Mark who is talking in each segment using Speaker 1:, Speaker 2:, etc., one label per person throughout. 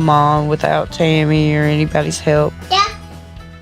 Speaker 1: mom without Tammy or anybody's help.
Speaker 2: Yeah.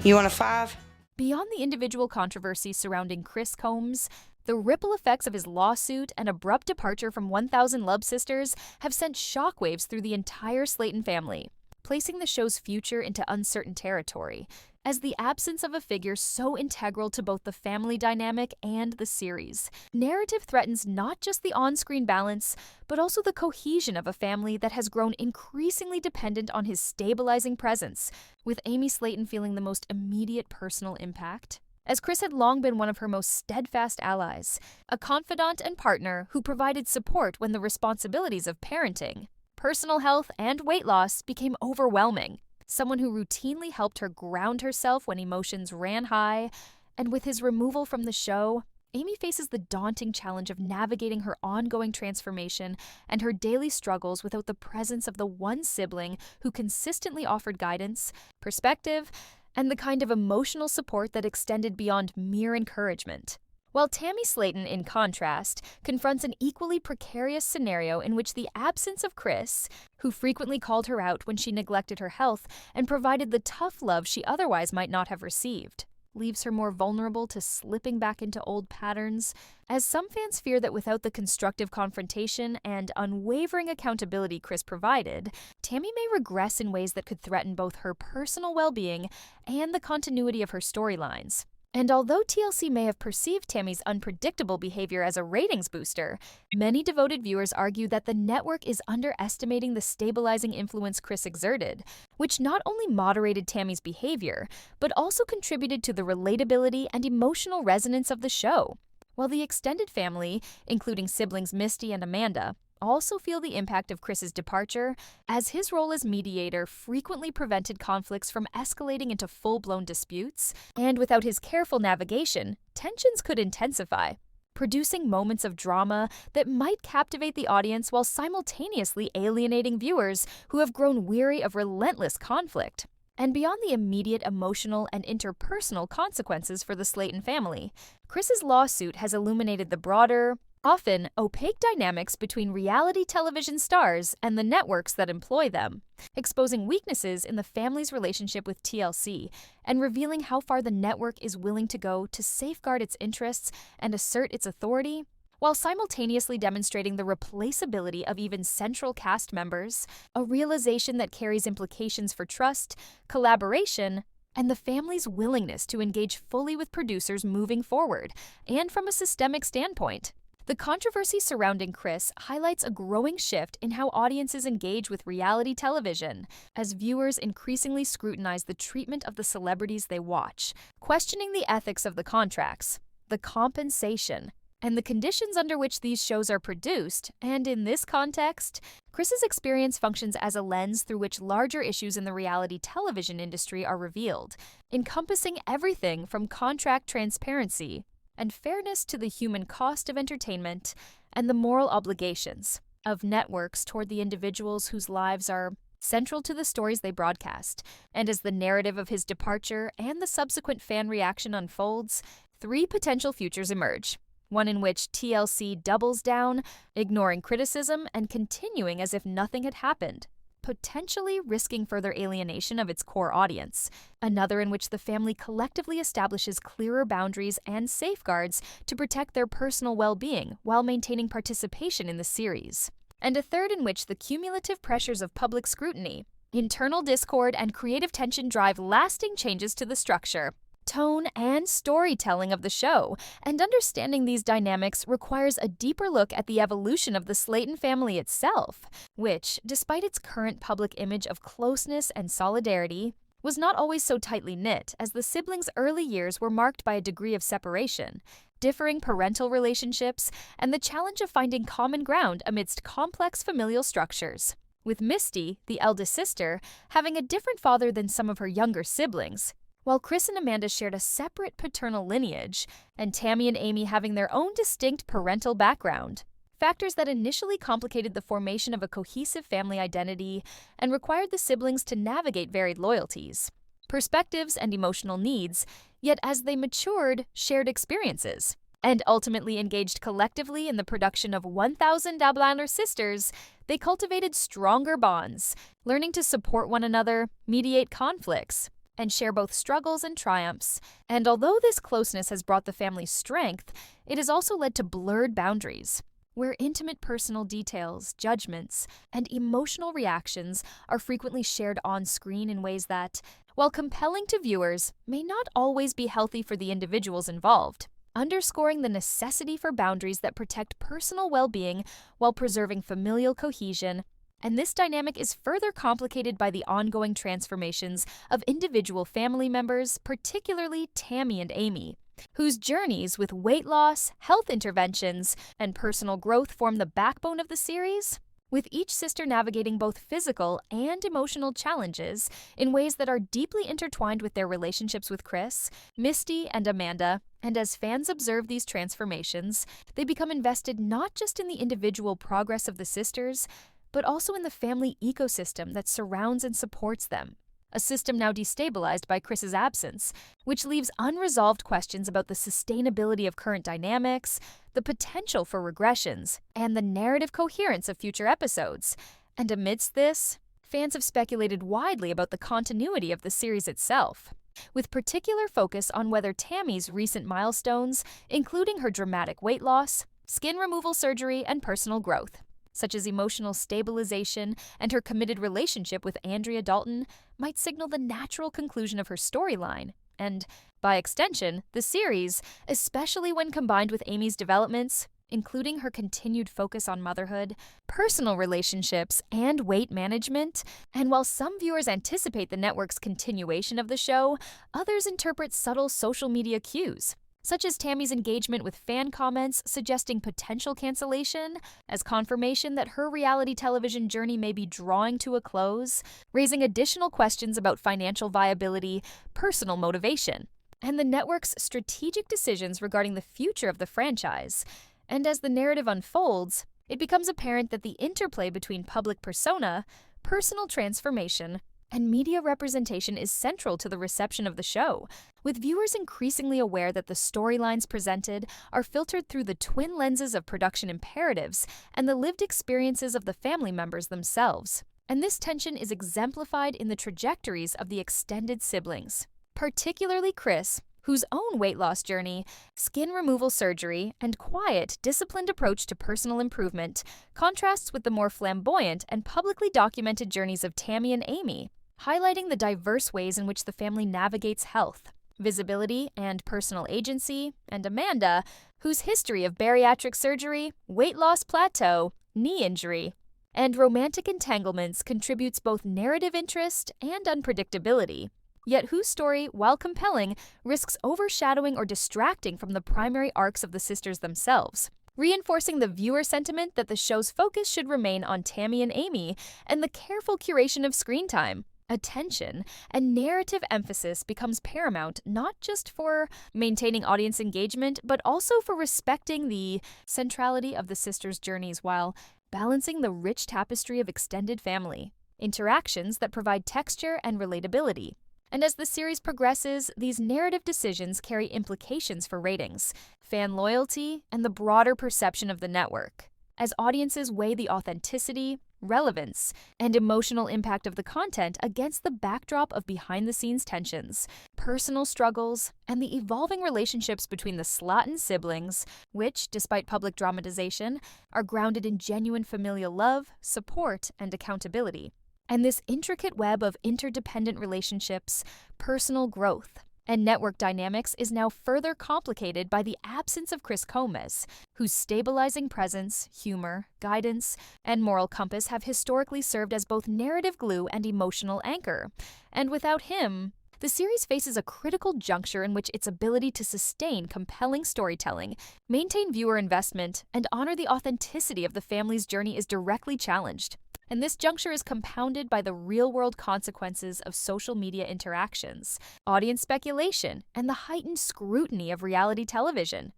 Speaker 1: You want a 5?
Speaker 3: Beyond the individual controversy surrounding Chris Combs, the ripple effects of his lawsuit and abrupt departure from 1000 Love Sisters have sent shockwaves through the entire Slayton family, placing the show's future into uncertain territory, as the absence of a figure so integral to both the family dynamic and the series. Narrative threatens not just the on-screen balance, but also the cohesion of a family that has grown increasingly dependent on his stabilizing presence, with Amy Slayton feeling the most immediate personal impact. As Chris had long been one of her most steadfast allies, a confidant and partner who provided support when the responsibilities of parenting, personal health, and weight loss became overwhelming. Someone who routinely helped her ground herself when emotions ran high, and with his removal from the show, Amy faces the daunting challenge of navigating her ongoing transformation and her daily struggles without the presence of the one sibling who consistently offered guidance, perspective, and the kind of emotional support that extended beyond mere encouragement. While Tammy Slayton, in contrast, confronts an equally precarious scenario in which the absence of Chris, who frequently called her out when she neglected her health and provided the tough love she otherwise might not have received, leaves her more vulnerable to slipping back into old patterns, as some fans fear that without the constructive confrontation and unwavering accountability Chris provided, Tammy may regress in ways that could threaten both her personal well-being and the continuity of her storylines. And although TLC may have perceived Tammy's unpredictable behavior as a ratings booster, many devoted viewers argue that the network is underestimating the stabilizing influence Chris exerted, which not only moderated Tammy's behavior, but also contributed to the relatability and emotional resonance of the show. While the extended family, including siblings Misty and Amanda, also feel the impact of Chris's departure, as his role as mediator frequently prevented conflicts from escalating into full-blown disputes, and without his careful navigation, tensions could intensify, producing moments of drama that might captivate the audience while simultaneously alienating viewers who have grown weary of relentless conflict. And beyond the immediate emotional and interpersonal consequences for the Slayton family, Chris's lawsuit has illuminated the broader, often opaque dynamics between reality television stars and the networks that employ them, exposing weaknesses in the family's relationship with TLC and revealing how far the network is willing to go to safeguard its interests and assert its authority, while simultaneously demonstrating the replaceability of even central cast members, a realization that carries implications for trust, collaboration, and the family's willingness to engage fully with producers moving forward, and from a systemic standpoint. The controversy surrounding Chris highlights a growing shift in how audiences engage with reality television, as viewers increasingly scrutinize the treatment of the celebrities they watch, questioning the ethics of the contracts, the compensation, and the conditions under which these shows are produced. And in this context, Chris's experience functions as a lens through which larger issues in the reality television industry are revealed, encompassing everything from contract transparency and fairness to the human cost of entertainment and the moral obligations of networks toward the individuals whose lives are central to the stories they broadcast. And as the narrative of his departure and the subsequent fan reaction unfolds, 3 potential futures emerge. One in which TLC doubles down, ignoring criticism and continuing as if nothing had happened, potentially risking further alienation of its core audience. Another in which the family collectively establishes clearer boundaries and safeguards to protect their personal well-being while maintaining participation in the series. And a third in which the cumulative pressures of public scrutiny, internal discord, and creative tension drive lasting changes to the structure, tone, and storytelling of the show, and understanding these dynamics requires a deeper look at the evolution of the Slayton family itself, which, despite its current public image of closeness and solidarity, was not always so tightly knit, as the siblings' early years were marked by a degree of separation, differing parental relationships, and the challenge of finding common ground amidst complex familial structures. With Misty, the eldest sister, having a different father than some of her younger siblings, while Chris and Amanda shared a separate paternal lineage, and Tammy and Amy having their own distinct parental background. Factors that initially complicated the formation of a cohesive family identity and required the siblings to navigate varied loyalties, perspectives, and emotional needs, yet as they matured, shared experiences. and ultimately engaged collectively in the production of 1,000 Dablaner sisters, they cultivated stronger bonds, learning to support one another, mediate conflicts, and share both struggles and triumphs. And although this closeness has brought the family strength, it has also led to blurred boundaries, where intimate personal details, judgments, and emotional reactions are frequently shared on screen in ways that, while compelling to viewers, may not always be healthy for the individuals involved, underscoring the necessity for boundaries that protect personal well-being while preserving familial cohesion. And this dynamic is further complicated by the ongoing transformations of individual family members, particularly Tammy and Amy, whose journeys with weight loss, health interventions, and personal growth form the backbone of the series, with each sister navigating both physical and emotional challenges in ways that are deeply intertwined with their relationships with Chris, Misty, and Amanda. And as fans observe these transformations, they become invested not just in the individual progress of the sisters, but also in the family ecosystem that surrounds and supports them. A system now destabilized by Chris's absence, which leaves unresolved questions about the sustainability of current dynamics, the potential for regressions, and the narrative coherence of future episodes. And amidst this, fans have speculated widely about the continuity of the series itself, with particular focus on whether Tammy's recent milestones, including her dramatic weight loss, skin removal surgery, and personal growth, such as emotional stabilization and her committed relationship with Andrea Dalton, might signal the natural conclusion of her storyline, and, by extension, the series, especially when combined with Amy's developments, including her continued focus on motherhood, personal relationships, and weight management. And while some viewers anticipate the network's continuation of the show, others interpret subtle social media cues, such as Tammy's engagement with fan comments suggesting potential cancellation, as confirmation that her reality television journey may be drawing to a close, raising additional questions about financial viability, personal motivation, and the network's strategic decisions regarding the future of the franchise. And as the narrative unfolds, it becomes apparent that the interplay between public persona, personal transformation, and media representation is central to the reception of the show, with viewers increasingly aware that the storylines presented are filtered through the twin lenses of production imperatives and the lived experiences of the family members themselves. And this tension is exemplified in the trajectories of the extended siblings, particularly Chris, whose own weight loss journey, skin removal surgery, and quiet, disciplined approach to personal improvement contrasts with the more flamboyant and publicly documented journeys of Tammy and Amy, highlighting the diverse ways in which the family navigates health, visibility, and personal agency, and Amanda, whose history of bariatric surgery, weight loss plateau, knee injury, and romantic entanglements contributes both narrative interest and unpredictability, yet whose story, while compelling, risks overshadowing or distracting from the primary arcs of the sisters themselves, reinforcing the viewer sentiment that the show's focus should remain on Tammy and Amy and the careful curation of screen time. Attention and narrative emphasis becomes paramount not just for maintaining audience engagement, but also for respecting the centrality of the sisters' journeys while balancing the rich tapestry of extended family interactions that provide texture and relatability. And as the series progresses, these narrative decisions carry implications for ratings, fan loyalty, and the broader perception of the network, as audiences weigh the authenticity, relevance, and emotional impact of the content against the backdrop of behind-the-scenes tensions, personal struggles, and the evolving relationships between the Slotin siblings, which, despite public dramatization, are grounded in genuine familial love, support, and accountability. And this intricate web of interdependent relationships, personal growth, and network dynamics is now further complicated by the absence of Chris Comas, whose stabilizing presence, humor, guidance, and moral compass have historically served as both narrative glue and emotional anchor. And without him, the series faces a critical juncture in which its ability to sustain compelling storytelling, maintain viewer investment, and honor the authenticity of the family's journey is directly challenged. And this juncture is compounded by the real-world consequences of social media interactions, audience speculation, and the heightened scrutiny of reality television.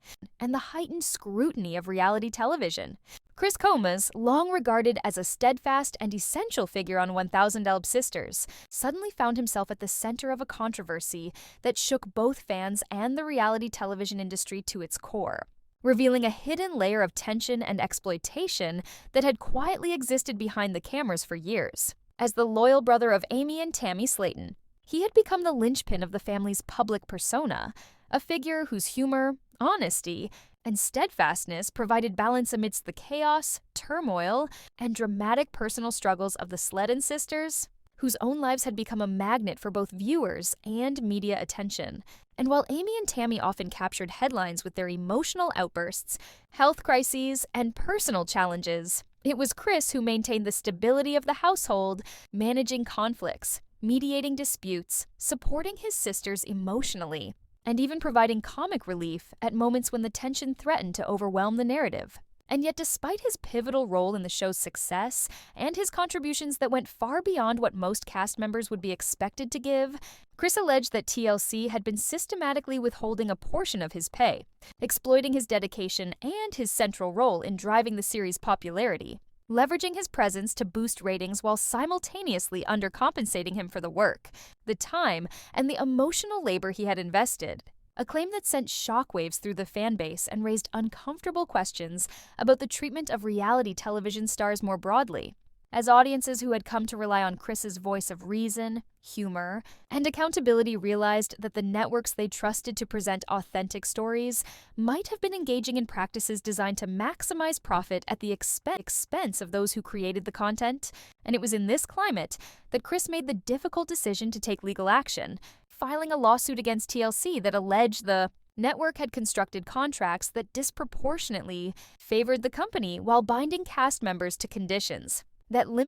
Speaker 3: Chris Comas, long regarded as a steadfast and essential figure on 1000 Elb Sisters, suddenly found himself at the center of a controversy that shook both fans and the reality television industry to its core. revealing a hidden layer of tension and exploitation that had quietly existed behind the cameras for years. As the loyal brother of Amy and Tammy Slayton, he had become the linchpin of the family's public persona, a figure whose humor, honesty, and steadfastness provided balance amidst the chaos, turmoil, and dramatic personal struggles of the Slayton sisters, whose own lives had become a magnet for both viewers and media attention. And while Amy and Tammy often captured headlines with their emotional outbursts, health crises, and personal challenges, it was Chris who maintained the stability of the household, managing conflicts, mediating disputes, supporting his sisters emotionally, and even providing comic relief at moments when the tension threatened to overwhelm the narrative. And yet, despite his pivotal role in the show's success and his contributions that went far beyond what most cast members would be expected to give, Chris alleged that TLC had been systematically withholding a portion of his pay, exploiting his dedication and his central role in driving the series' popularity, leveraging his presence to boost ratings while simultaneously undercompensating him for the work, the time, and the emotional labor he had invested. A claim that sent shockwaves through the fan base and raised uncomfortable questions about the treatment of reality television stars more broadly. As audiences who had come to rely on Chris's voice of reason, humor, and accountability realized that the networks they trusted to present authentic stories might have been engaging in practices designed to maximize profit at the expense of those who created the content, and it was in this climate that Chris made the difficult decision to take legal action, filing a lawsuit against TLC that alleged the network had constructed contracts that disproportionately favored the company while binding cast members to conditions that